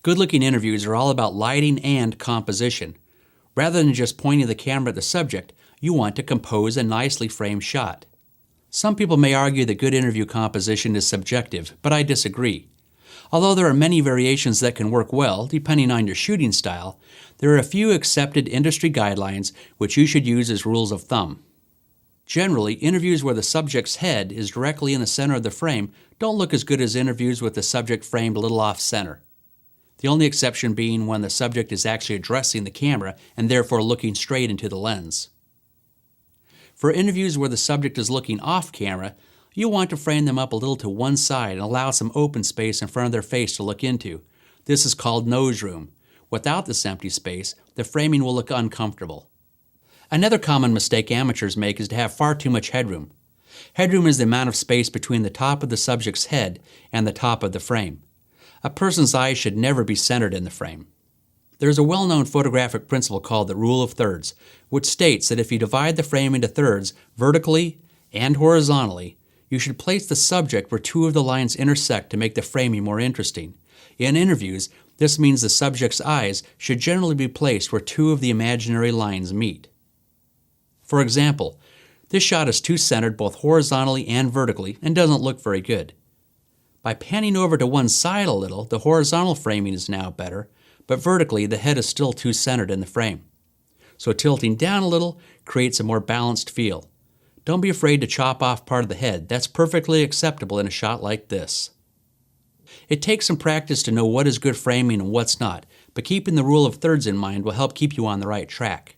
Good-looking interviews are all about lighting and composition. Rather than just pointing the camera at the subject, you want to compose a nicely framed shot. Some people may argue that good interview composition is subjective, but I disagree. Although there are many variations that can work well, depending on your shooting style, there are a few accepted industry guidelines which you should use as rules of thumb. Generally, interviews where the subject's head is directly in the center of the frame don't look as good as interviews with the subject framed a little off-center. The only exception being when the subject is actually addressing the camera and therefore looking straight into the lens. For interviews where the subject is looking off-camera, you'll want to frame them up a little to one side and allow some open space in front of their face to look into. This is called nose room. Without this empty space, the framing will look uncomfortable. Another common mistake amateurs make is to have far too much headroom. Headroom is the amount of space between the top of the subject's head and the top of the frame. A person's eyes should never be centered in the frame. There is a well-known photographic principle called the rule of thirds, which states that if you divide the frame into thirds vertically and horizontally, you should place the subject where two of the lines intersect to make the framing more interesting. In interviews, this means the subject's eyes should generally be placed where two of the imaginary lines meet. For example, this shot is too centered both horizontally and vertically and doesn't look very good. By panning over to one side a little, the horizontal framing is now better, but vertically the head is still too centered in the frame. So tilting down a little creates a more balanced feel. Don't be afraid to chop off part of the head. That's perfectly acceptable in a shot like this. It takes some practice to know what is good framing and what's not, but keeping the rule of thirds in mind will help keep you on the right track.